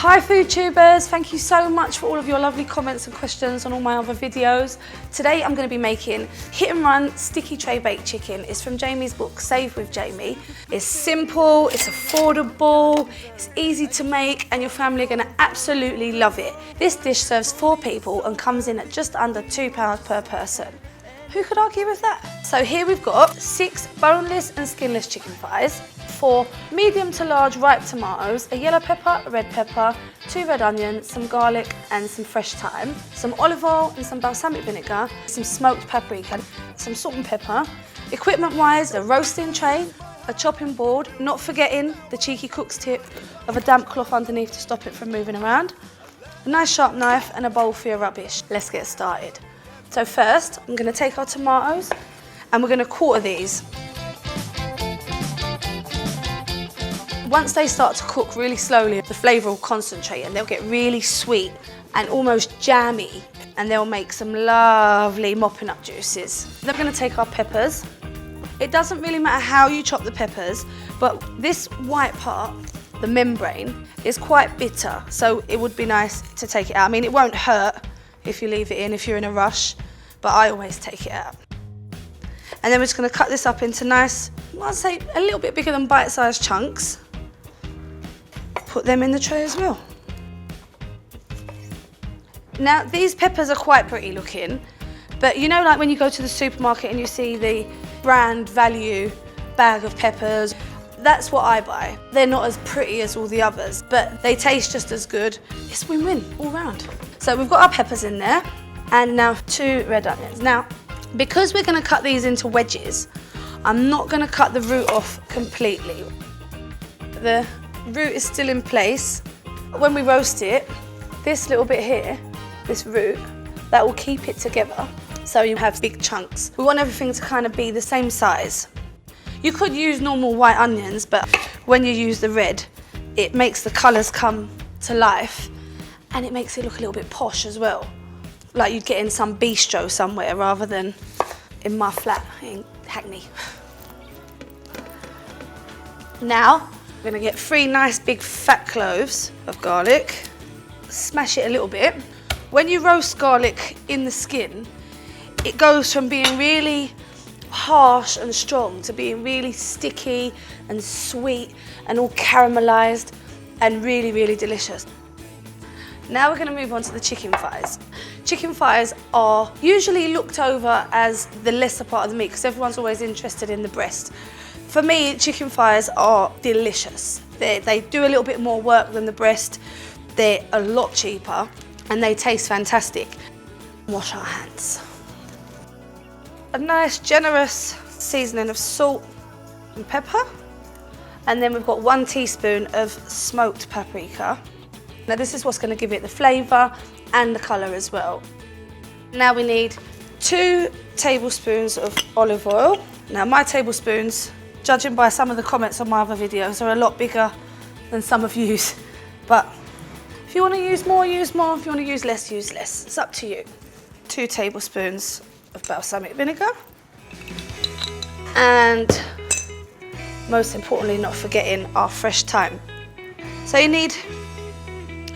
Hi food tubers, thank you so much for all of your lovely comments and questions on all my other videos. Today I'm going to be making hit and run sticky tray baked chicken. It's from Jamie's book Save with Jamie. It's simple, it's affordable, it's easy to make and your family are going to absolutely love it. This dish serves 4 people and comes in at just under £2 per person. Who could argue with that? So here we've got 6 boneless and skinless chicken thighs, 4 medium to large ripe tomatoes, a yellow pepper, a red pepper, 2 red onions, some garlic and some fresh thyme, some olive oil and some balsamic vinegar, some smoked paprika, some salt and pepper. Equipment wise, a roasting tray, a chopping board, not forgetting the cheeky cook's tip of a damp cloth underneath to stop it from moving around, a nice sharp knife and a bowl for your rubbish. Let's get started. So first, I'm going to take our tomatoes and we're going to quarter these. Once they start to cook really slowly, the flavour will concentrate and they'll get really sweet and almost jammy and they'll make some lovely mopping up juices. Then we're going to take our peppers. It doesn't really matter how you chop the peppers, but this white part, the membrane, is quite bitter, so it would be nice to take it out. I mean, it won't hurt if you leave it in, if you're in a rush, but I always take it out. And then we're just going to cut this up into nice, I'd say a little bit bigger than bite-sized chunks. Put them in the tray as well. Now these peppers are quite pretty looking, but you know, like when you go to the supermarket and you see the brand value bag of peppers, that's what I buy. They're not as pretty as all the others, but they taste just as good. It's win-win all round. So we've got our peppers in there, and now 2 red onions. Now, because we're going to cut these into wedges, I'm not going to cut the root off completely. The root is still in place. When we roast it, this little bit here, this root, that will keep it together, so you have big chunks. We want everything to kind of be the same size. You could use normal white onions, but when you use the red, it makes the colours come to life and it makes it look a little bit posh as well. Like you'd get in some bistro somewhere rather than in my flat in Hackney. Now, we're gonna get 3 nice big fat cloves of garlic. Smash it a little bit. When you roast garlic in the skin, it goes from being really harsh and strong to being really sticky and sweet and all caramelized and really, really delicious. Now we're going to move on to the chicken thighs. Chicken thighs are usually looked over as the lesser part of the meat because everyone's always interested in the breast. For me, chicken thighs are delicious. They do a little bit more work than the breast. They're a lot cheaper and they taste fantastic. Wash our hands. A nice generous seasoning of salt and pepper, and then we've got 1 teaspoon of smoked paprika. Now this is what's going to give it the flavour and the colour as well. Now we need 2 tablespoons of olive oil. Now my tablespoons, judging by some of the comments on my other videos, are a lot bigger than some of you's, but if you want to use more, use more. If you want to use less, use less. It's up to you. 2 tablespoons of balsamic vinegar, and most importantly, not forgetting our fresh thyme. So you need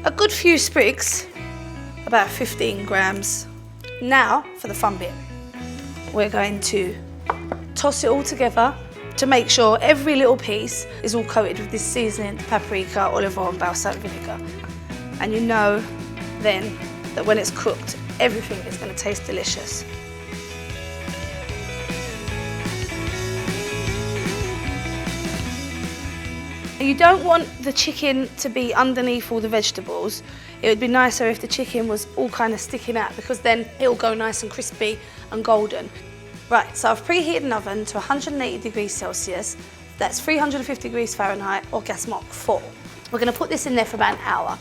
a good few sprigs, about 15 grams. Now for the fun bit, we're going to toss it all together to make sure every little piece is all coated with this seasoning, paprika, olive oil and balsamic vinegar. And you know then that when it's cooked, everything is going to taste delicious. You don't want the chicken to be underneath all the vegetables. It would be nicer if the chicken was all kind of sticking out because then it'll go nice and crispy and golden. Right, so I've preheated an oven to 180 degrees Celsius. That's 350 degrees Fahrenheit or gas mark 4. We're going to put this in there for about an hour.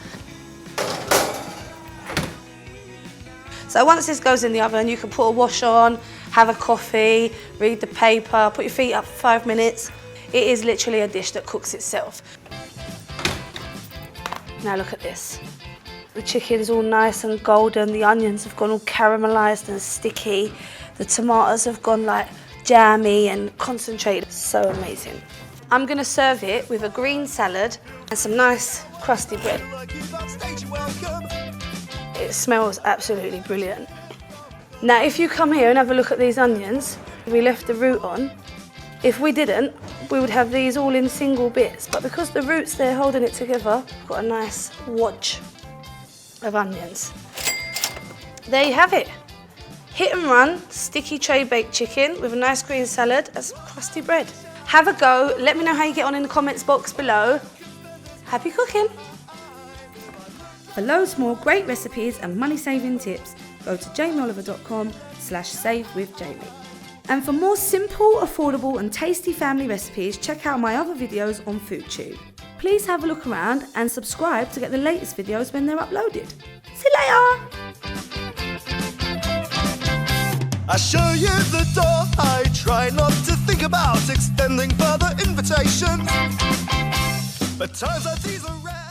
So once this goes in the oven, you can put a wash on, have a coffee, read the paper, put your feet up for 5 minutes. It is literally a dish that cooks itself. Now look at this. The chicken's all nice and golden, the onions have gone all caramelised and sticky, the tomatoes have gone like jammy and concentrated. So amazing. I'm gonna serve it with a green salad and some nice crusty bread. It smells absolutely brilliant. Now, if you come here and have a look at these onions, we left the root on. If we didn't, we would have these all in single bits, but because the root's there holding it together, we've got a nice wodge of onions. There you have it. Hit and run, sticky tray baked chicken with a nice green salad and some crusty bread. Have a go, let me know how you get on in the comments box below. Happy cooking! For loads more great recipes and money-saving tips, go to jamioliver.com/savewithjamie. And for more simple, affordable and tasty family recipes, check out my other videos on FoodTube. Please have a look around and subscribe to get the latest videos when they're uploaded. See you later! I show you the door, I try not to think about extending further invitations, but times like these are rare.